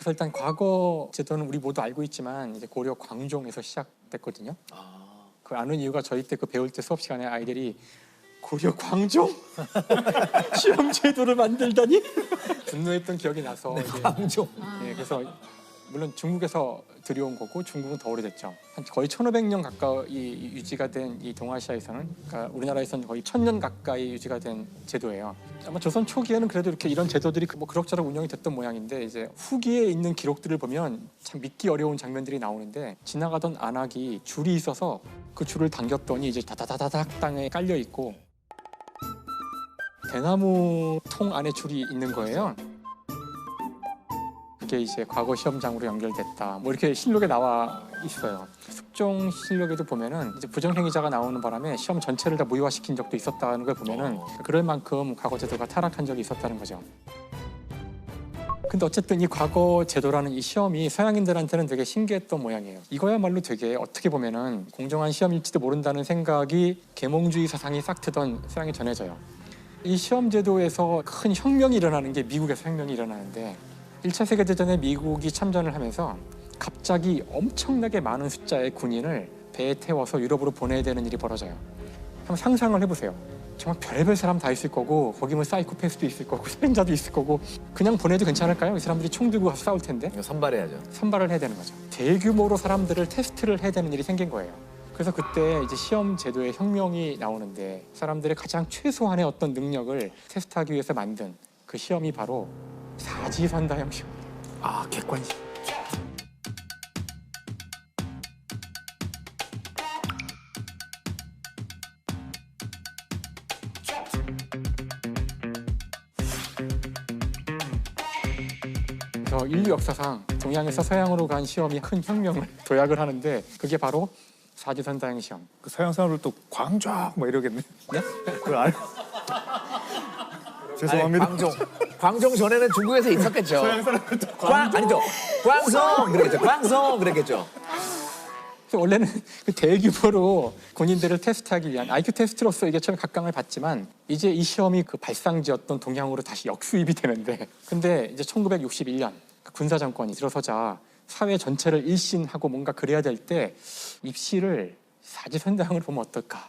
그래서 일단 과거 제도는 우리 모두 알고 있지만 이제 고려 광종에서 시작됐거든요. 그 아는 이유가 저희 때 그 배울 때 수업 시간에 아이들이 고려 광종 시험 제도를 만들다니 분노했던 기억이 나서 광종. 예, 그래서 물론 중국에서 들여온 거고 중국은 더 오래됐죠. 한 거의 1500년 가까이 유지가 된 이 동아시아에서는, 그러니까 우리나라에서는 거의 1000년 가까이 유지가 된 제도예요. 아마 조선 초기에는 그래도 이렇게 이런 제도들이 뭐 그럭저럭 운영이 됐던 모양인데 이제 후기에 있는 기록들을 보면 참 믿기 어려운 장면들이 나오는데 지나가던 안악이 줄이 있어서 그 줄을 당겼더니 이제 다다다닥 땅에 깔려 있고 대나무 통 안에 줄이 있는 거예요. 그게 이제 과거 시험장으로 연결됐다. 뭐 이렇게 실록에 나와 있어요. 숙종 실록에도 보면은 이제 부정행위자가 나오는 바람에 시험 전체를 다 무효화시킨 적도 있었다는 걸 보면은 그럴 만큼 과거 제도가 타락한 적이 있었다는 거죠. 근데 어쨌든 이 과거 제도라는 이 시험이 서양인들한테는 되게 신기했던 모양이에요. 이거야말로 되게 어떻게 보면은 공정한 시험일지도 모른다는 생각이 계몽주의 사상이 싹 트던 서양에 전해져요. 이 시험 제도에서 큰 혁명이 일어나는 게 미국에서 혁명이 일어나는데 1차 세계대전에 미국이 참전을 하면서 갑자기 엄청나게 많은 숫자의 군인을 배에 태워서 유럽으로 보내야 되는 일이 벌어져요. 한번 상상을 해보세요. 정말 별의별 사람 다 있을 거고 거기 뭐 사이코패스도 있을 거고 살인자도 있을 거고 그냥 보내도 괜찮을까요? 이 사람들이 총 들고 가서 싸울 텐데. 이거 선발해야죠. 선발을 해야 되는 거죠. 대규모로 사람들을 테스트를 해야 되는 일이 생긴 거예요. 그래서 그때 이제 시험 제도의 혁명이 나오는데 사람들의 가장 최소한의 어떤 능력을 테스트하기 위해서 만든 그 시험이 바로 사지선다형 시험입니다. 아, 객관식. 그래서 인류 역사상 동양에서 서양으로 간 시험이 큰 혁명을 도약을 하는데 그게 바로 사지선다형 시험. 그 서양 사람들 또 광좌 뭐 이러겠네. 네? 그걸 알. 죄송합니다. 광종. 광종 전에는 중국에서 있었겠죠. 서양 사람들 또 아니죠. 광성 그랬겠죠. 광성 그랬겠죠. 그래서 원래는 그 대규모로 군인들을 테스트하기 위한 IQ 테스트로서 이게 처음에 각광을 받지만 이제 이 시험이 그 발상지였던 동양으로 다시 역수입이 되는데 근데 이제 1961년 그 군사 정권이 들어서자 사회 전체를 일신하고 뭔가 그래야 될 때 입시를 사지선다형을 보면 어떨까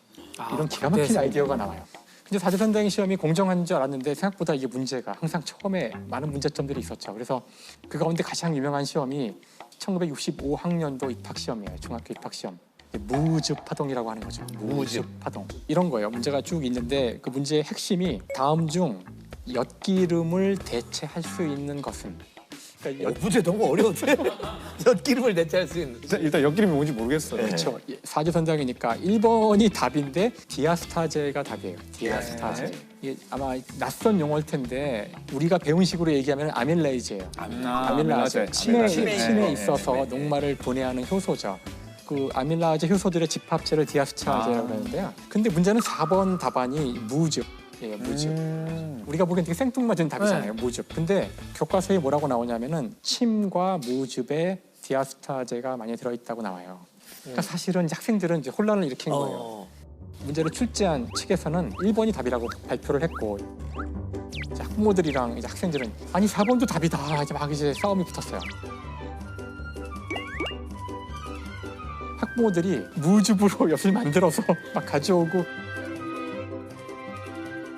이런 기가 막힌 아이디어가 나와요. 근데 사지선다형 시험이 공정한 줄 알았는데 생각보다 이게 문제가 항상 처음에 많은 문제점들이 있었죠. 그래서 그 가운데 가장 유명한 시험이 1965학년도 입학시험이에요. 중학교 입학시험. 무즙 파동이라고 하는 거죠. 무즙 파동. 이런 거예요. 문제가 쭉 있는데 그 문제의 핵심이 다음 중 엿기름을 대체할 수 있는 것은. 그러니까 문제 너무 어려운데. 엿기름을 대체할 수 있는. 일단 엿기름이 뭔지 모르겠어요. 그렇죠. 사지선다형이니까 1번이 답인데 디아스타제가 답이에요. 디아스타제. 이게 아마 낯선 용어일 텐데 우리가 배운 식으로 얘기하면 아밀레이제예요. 아밀라제. 침에 있어서 녹말을 분해하는 효소죠. 그 아밀라제 효소들의 집합체를 디아스타제라고 하는데요. 근데 문제는 4번 답안이 무즙. 예, 무즙. 우리가 보기엔 되게 생뚱맞은 답이잖아요. 무즙. 근데 교과서에 뭐라고 나오냐면은 침과 무즙에 디아스타제가 많이 들어있다고 나와요. 그러니까 사실은 이제 학생들은 이제 혼란을 일으킨 거예요. 문제를 출제한 측에서는 1번이 답이라고 발표를 했고 이제 학부모들이랑 이제 학생들은 아니 4번도 답이다. 이제 막 이제 싸움이 붙었어요. 학부모들이 무즙으로 엿을 만들어서 막 가져오고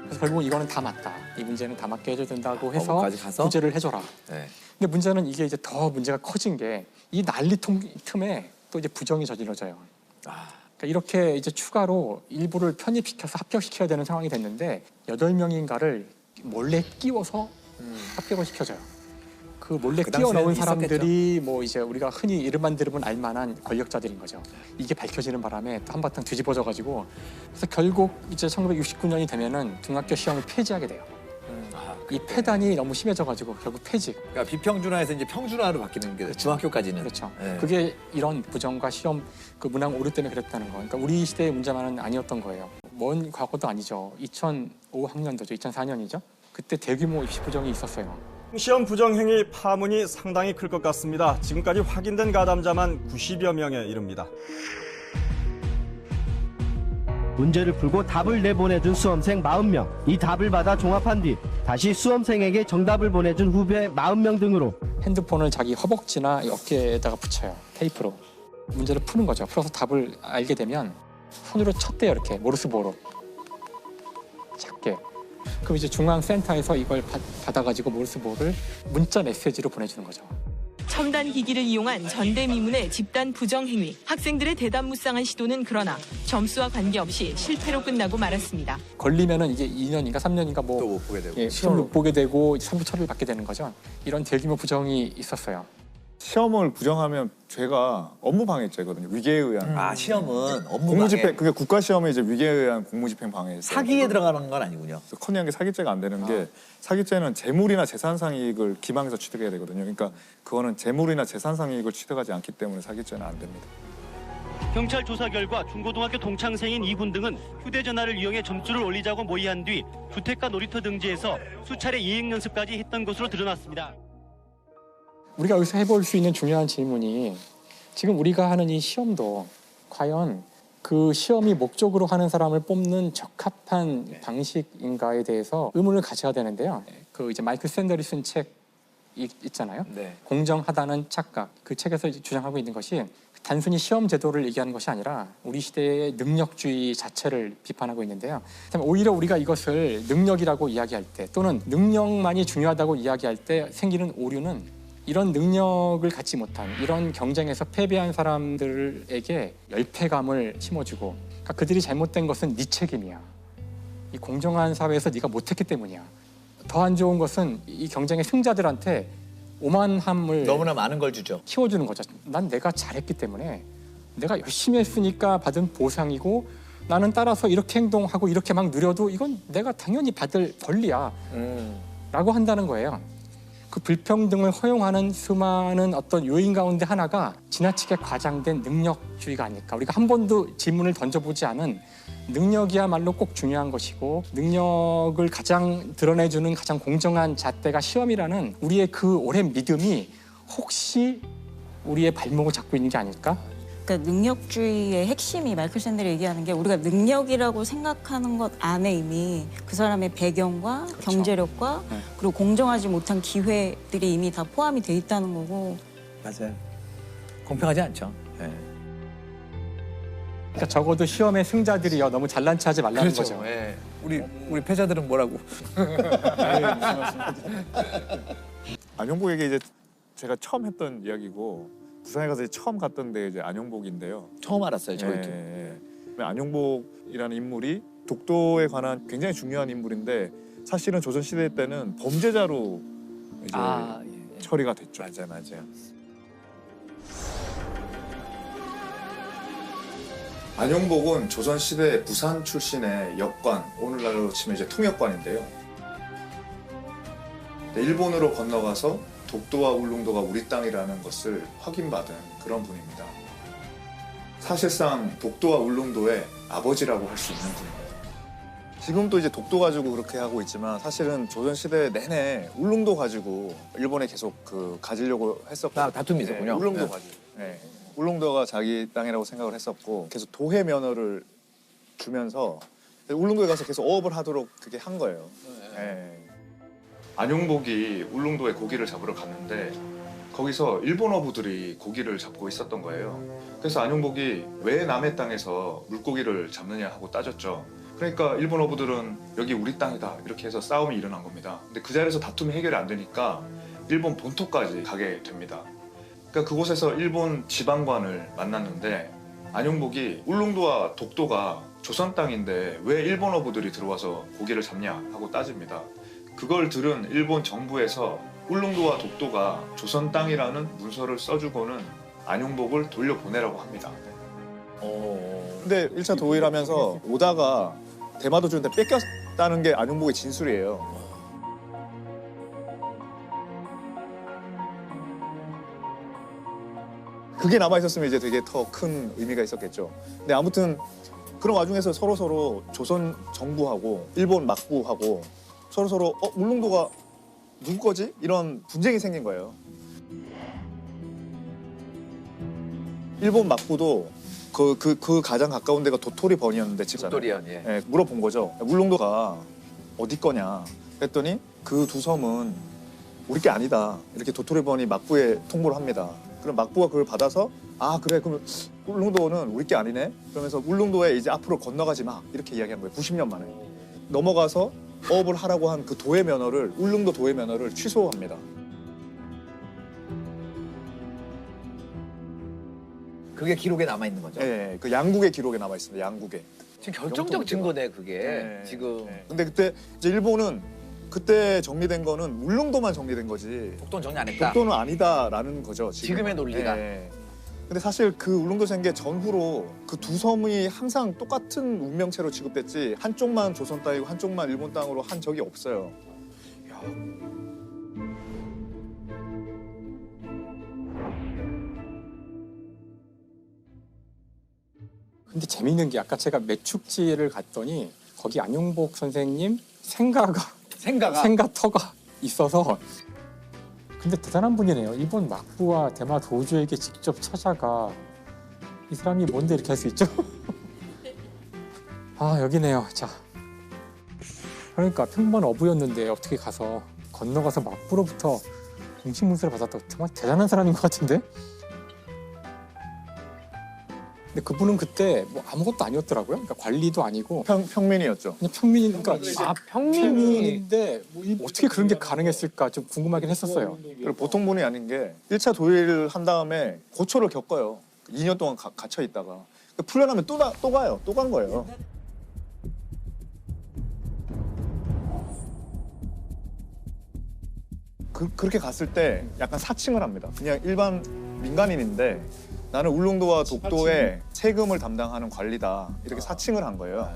그래서 결국 이거는 다 맞다. 이 문제는 다 맞게 해줘야 된다고 해서 구제를 해줘라. 네. 근데 문제는 이게 이제 더 문제가 커진 게 이 난리통 틈에 또 이제 부정이 저질러져요. 그러니까 이렇게 이제 추가로 일부를 편입시켜서 합격시켜야 되는 상황이 됐는데 8명인가를 몰래 끼워서 합격을 시켜줘요. 그 몰래 끼워 넣은 사람들이 뭐 이제 우리가 흔히 이름만 들으면 알만한 권력자들인 거죠. 이게 밝혀지는 바람에 또 한바탕 뒤집어져 가지고 그래서 결국 이제 1969년이 되면은 중학교 시험을 폐지하게 돼요. 이 폐단이 너무 심해져 가지고 결국 폐지. 그러니까 비평준화에서 이제 평준화로 바뀌는 게 중학교까지는. 그렇죠. 네. 그게 이런 부정과 시험 그 문항 오류 때문에 그랬다는 거. 그러니까 우리 시대의 문제만은 아니었던 거예요. 먼 과거도 아니죠. 2005학년도죠. 2004년이죠. 그때 대규모 입시 부정이 있었어요. 시험 부정 행위 파문이 상당히 클 것 같습니다. 지금까지 확인된 가담자만 90여 명에 이릅니다. 문제를 풀고 답을 내보내준 수험생 40명. 이 답을 받아 종합한 뒤 다시 수험생에게 정답을 보내준 후배 40명 등으로 핸드폰을 자기 허벅지나 이 어깨에다가 붙여요. 테이프로. 문제를 푸는 거죠. 풀어서 답을 알게 되면 손으로 쳤대요. 이렇게 모르스보로. 작게. 그럼 이제 중앙센터에서 이걸 받아가지고 모르스보를 문자 메시지로 보내주는 거죠. 첨단 기기를 이용한 전대미문의 집단 부정행위. 학생들의 대담무쌍한 시도는 그러나 점수와 관계없이 실패로 끝나고 말았습니다. 걸리면은 이제 2년인가 3년인가 또 뭐 못 보게 되고. 예, 시험 못 보게 되고 3부 처리를 받게 되는 거죠. 이런 대규모 부정이 있었어요. 시험을 부정하면 죄가 업무방해죄거든요. 위계에 의한. 아, 시험은 업무 공무집행, 방해. 그게 국가시험에 이제 위계에 의한 공무집행 방해. 사기에 들어가는 건 아니군요. 컨닝한 게 사기죄가 안 되는 게 사기죄는 재물이나 재산상 이익을 기망해서 취득해야 되거든요. 그러니까 그거는 재물이나 재산상 이익을 취득하지 않기 때문에 사기죄는 안 됩니다. 경찰 조사 결과 중고등학교 동창생인 이군 등은 휴대전화를 이용해 점수를 올리자고 모의한 뒤 주택가 놀이터 등지에서 수차례 이행 연습까지 했던 것으로 드러났습니다. 우리가 여기서 해볼 수 있는 중요한 질문이 지금 우리가 하는 이 시험도 과연 그 시험이 목적으로 하는 사람을 뽑는 적합한 방식인가에 대해서 의문을 가져야 되는데요. 그 이제 마이클 샌더리 쓴 책 있잖아요. 네. 공정하다는 착각. 그 책에서 이제 주장하고 있는 것이 단순히 시험 제도를 얘기하는 것이 아니라 우리 시대의 능력주의 자체를 비판하고 있는데요. 오히려 우리가 이것을 능력이라고 이야기할 때 또는 능력만이 중요하다고 이야기할 때 생기는 오류는 이런 능력을 갖지 못한 이런 경쟁에서 패배한 사람들에게 열패감을 심어주고 그러니까 그들이 잘못된 것은 네 책임이야. 이 공정한 사회에서 네가 못했기 때문이야. 더 안 좋은 것은 이 경쟁의 승자들한테 오만함을 너무나 많은 걸 주죠. 키워주는 거죠. 난 내가 잘했기 때문에 내가 열심히 했으니까 받은 보상이고 나는 따라서 이렇게 행동하고 이렇게 막 누려도 이건 내가 당연히 받을 권리야 라고 한다는 거예요. 그 불평등을 허용하는 수많은 어떤 요인 가운데 하나가 지나치게 과장된 능력주의가 아닐까. 우리가 한 번도 질문을 던져보지 않은 능력이야말로 꼭 중요한 것이고 능력을 가장 드러내주는 가장 공정한 잣대가 시험이라는 우리의 그 오랜 믿음이 혹시 우리의 발목을 잡고 있는 게 아닐까? 그러니까 능력주의의 핵심이 마이클 샌들이 얘기하는 게 우리가 능력이라고 생각하는 것 안에 이미 그 사람의 배경과 그렇죠. 경제력과 네. 그리고 공정하지 못한 기회들이 이미 다 포함이 돼 있다는 거고. 맞아요. 공평하지 않죠. 네. 그러니까 적어도 시험의 승자들이요 너무 잘난 체하지 말라는 거죠. 예. 우리 패자들은 뭐라고? 안용복에게 이제 제가 처음 했던 이야기고 부산에 가서 처음 갔던 데 이제 안용복인데요. 처음 알았어요, 저희도. 안용복이라는 인물이 독도에 관한 굉장히 중요한 인물인데 사실은 조선시대 때는 범죄자로 이제 예. 처리가 됐죠. 맞아요. 안용복은 조선시대 부산 출신의 역관, 오늘날로 치면 이제 통역관인데요. 일본으로 건너가서 독도와 울릉도가 우리 땅이라는 것을 확인받은 그런 분입니다. 사실상 독도와 울릉도의 아버지라고 할 수 있는 분입니다. 지금도 이제 독도 가지고 그렇게 하고 있지만 사실은 조선시대 내내 울릉도 가지고 일본에 계속 가지려고 했었고 다툼이 있었군요. 울릉도 네. 가지고. 네. 울릉도가 자기 땅이라고 생각을 했었고 계속 도해 면허를 주면서 울릉도에 가서 계속 어업을 하도록 그게 한 거예요. 네. 안용복이 울릉도에 고기를 잡으러 갔는데 거기서 일본 어부들이 고기를 잡고 있었던 거예요. 그래서 안용복이 왜 남의 땅에서 물고기를 잡느냐 하고 따졌죠. 그러니까 일본 어부들은 여기 우리 땅이다 이렇게 해서 싸움이 일어난 겁니다. 근데 그 자리에서 다툼이 해결이 안 되니까 일본 본토까지 가게 됩니다. 그러니까 그곳에서 일본 지방관을 만났는데 안용복이 울릉도와 독도가 조선 땅인데 왜 일본 어부들이 들어와서 고기를 잡냐 하고 따집니다. 그걸 들은 일본 정부에서 울릉도와 독도가 조선 땅이라는 문서를 써주고는 안용복을 돌려보내라고 합니다. 근데 1차 도의를 하면서 오다가 대마도 주는데 뺏겼다는 게 안용복의 진술이에요. 그게 남아있었으면 이제 되게 더 큰 의미가 있었겠죠. 근데 아무튼 그런 와중에서 서로 조선 정부하고 일본 막부하고 서로 울릉도가 누구 거지? 이런 분쟁이 생긴 거예요. 일본 막부도 그 가장 가까운 데가 도토리 번이었는데 도토리현, 예. 물어본 거죠. 울릉도가 어디 거냐? 그랬더니 그 두 섬은 우리 게 아니다. 이렇게 도토리번이 막부에 통보를 합니다. 그럼 막부가 그걸 받아서 아 그래 그럼 울릉도는 우리 게 아니네. 그러면서 울릉도에 이제 앞으로 건너가지 마 이렇게 이야기한 거예요. 90년 만에 넘어가서 어업을 하라고 한 그 도의 면허를 울릉도 도의 면허를 취소합니다. 그게 기록에 남아 있는 거죠. 예, 그 양국의 기록에 남아 있습니다. 양국에. 지금 결정적 증거네 그게. 예, 지금 예. 근데 그때 이제 일본은 그때 정리된 거는 울릉도만 정리된 거지. 독도는 정리 안 했다. 독도는 아니다라는 거죠. 지금의 논리다. 예. 근데 사실 그 울릉도 생계 전후로 그 두 섬이 항상 똑같은 운명체로 취급됐지 한쪽만 조선 땅이고 한쪽만 일본 땅으로 한 적이 없어요. 근데 재미있는 게 아까 제가 매축지를 갔더니 거기 안용복 선생님 생가터가 있어서 근데 대단한 분이네요. 일본 막부와 대마 도주에게 직접 찾아가 이 사람이 뭔데 이렇게 할 수 있죠? 아 여기네요. 자, 그러니까 평범한 어부였는데 어떻게 가서 건너가서 막부로부터 공식문서를 받았다. 정말 대단한 사람인 것 같은데? 근데 그분은 그때 뭐 아무것도 아니었더라고요. 그러니까 관리도 아니고 평민이었죠. 그냥 평민이니까 평민인데 뭐 어떻게 그런 게 가능했을까 좀 궁금하긴 했었어요. 그리고 보통 분이 아닌 게 1차 도일을 한 다음에 고초를 겪어요. 2년 동안 갇혀 있다가 풀려나면 또 가요. 또 간 거예요. 그렇게 갔을 때 약간 사칭을 합니다. 그냥 일반 민간인인데 나는 울릉도와 독도의 세금을 담당하는 관리다. 이렇게 사칭을 한 거예요.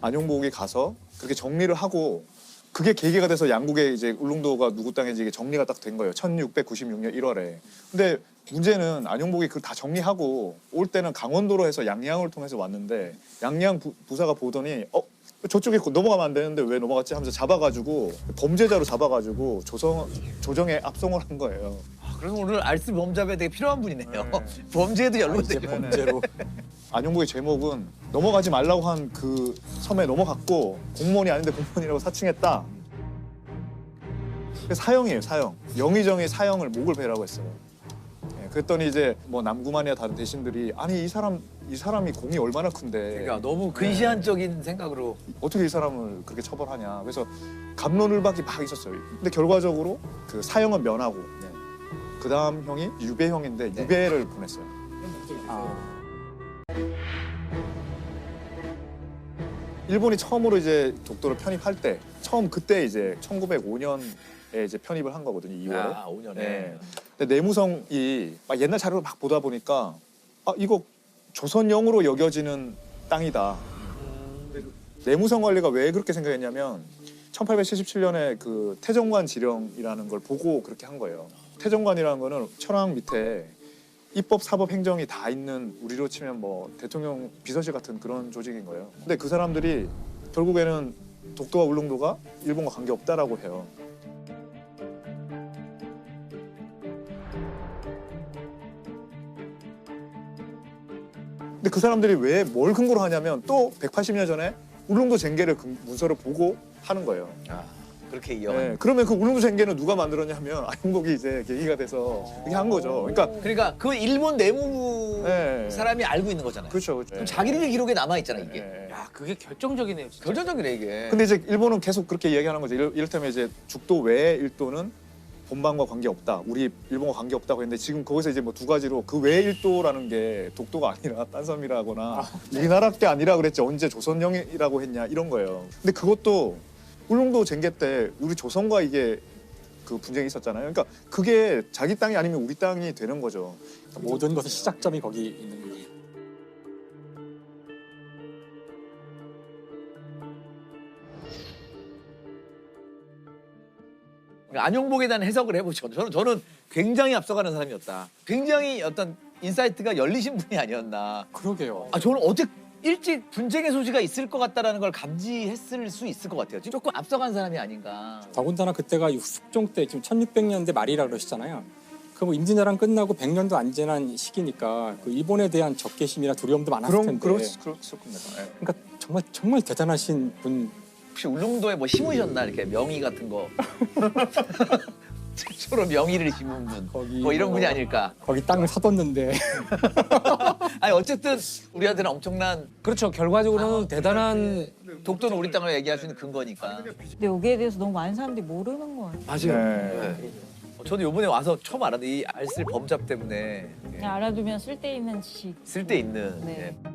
안용복이 가서 그렇게 정리를 하고 그게 계기가 돼서 양국의 이제 울릉도가 누구 땅인지 이게 정리가 딱 된 거예요. 1696년 1월에. 근데 문제는 안용복이 그걸 다 정리하고 올 때는 강원도로 해서 양양을 통해서 왔는데 양양 부사가 보더니 저쪽에 넘어가면 안 되는데 왜 넘어갔지 하면서 잡아가지고 범죄자로 잡아가지고 조정에 압송을 한 거예요. 그래서 오늘 알쓸 범잡에 되게 필요한 분이네요. 네. 범죄에도 연루되고. 범죄로. 안용복의 제목은 넘어가지 말라고 한 그 섬에 넘어갔고 공무원이 아닌데 공무원이라고 사칭했다. 사형이에요, 사형. 영의정의 사형을 목을 베라고 했어요. 그랬더니 이제 뭐 남구만이나 다른 대신들이 아니 이 사람이 공이 얼마나 큰데 그러니까 너무 근시안적인 생각으로 어떻게 이 사람을 그렇게 처벌하냐. 그래서 갑론을박이 막 있었어요. 근데 결과적으로 그 사형은 면하고 그 다음 형이 유배형인데 유배를 보냈어요. 일본이 처음으로 이제 독도를 편입할 때 그때 이제 1905년에 이제 편입을 한 거거든요. 2월에. 5년에. 네. 근데 내무성이 막 옛날 자료를 막 보다 보니까 이거 조선령으로 여겨지는 땅이다. 내무성 관리가 왜 그렇게 생각했냐면 1877년에 그 태정관 지령이라는 걸 보고 그렇게 한 거예요. 태정관이라는 거는 천황 밑에 입법, 사법, 행정이 다 있는 우리로 치면 뭐 대통령 비서실 같은 그런 조직인 거예요. 근데 그 사람들이 결국에는 독도와 울릉도가 일본과 관계없다라고 해요. 근데 그 사람들이 왜 뭘 근거로 하냐면 또 180년 전에 울릉도 쟁계를 문서를 보고 하는 거예요. 그렇게 이어가는. 네, 그러면 그 울릉도 쟁계는 누가 만들었냐면 안용복이 이제 계기가 돼서 이렇게 한 거죠. 그러니까 그 일본 내무부 네. 사람이 알고 있는 거잖아요. 그렇죠. 그럼 자기들 기록에 남아 있잖아 이게. 네. 야, 그게 결정적이네요. 진짜. 결정적이네 이게. 근데 이제 일본은 계속 그렇게 이야기하는 거죠. 이를테면 이제 죽도 외의 일도는 본방과 관계없다. 우리 일본과 관계없다고 했는데 지금 거기서 이제 뭐 두 가지로 그 외의 일도라는 게 독도가 아니라 딴 섬이라거나 우리나라 게 아니라 그랬지 언제 조선령이라고 했냐 이런 거예요. 근데 그것도 울릉도 쟁계 때 우리 조선과 이게 그 분쟁이 있었잖아요. 그러니까 그게 자기 땅이 아니면 우리 땅이 되는 거죠. 모든 것의 시작점이 거기 있는 거예요. 안용복에 대한 해석을 해보죠. 저는 굉장히 앞서가는 사람이었다. 굉장히 어떤 인사이트가 열리신 분이 아니었나. 그러게요. 저는 어떻게 일찍 분쟁의 소지가 있을 것 같다라는 걸 감지했을 수 있을 것 같아요. 조금 앞서간 사람이 아닌가. 더군다나 그때가 숙종 때 지금 1600년대 말이라 그러시잖아요. 그 뭐 임진왜란 끝나고 100년도 안 지난 시기니까 그 일본에 대한 적개심이나 두려움도 많았을 텐데. 그렇을 겁니다. 예. 그러니까 정말 대단하신 분. 혹시 울릉도에 뭐 심으셨나 이렇게 명의 같은 거 최초로 명의를 심은 분, 거기 뭐 이런 뭐- 분이 아닐까. 거기 땅을 사뒀는데 아니 어쨌든 우리한테는 엄청난 그렇죠. 결과적으로는 대단한 독도는 우리 땅을 얘기할 수 있는 근거니까. 근데 여기에 대해서 너무 많은 사람들이 모르는 거 같아요. 맞아요. 네. 저도 이번에 와서 처음 알았는데 이 알쓸 범잡 때문에 그냥 알아두면 쓸데있는 지식. 쓸데 있는. 네. 예.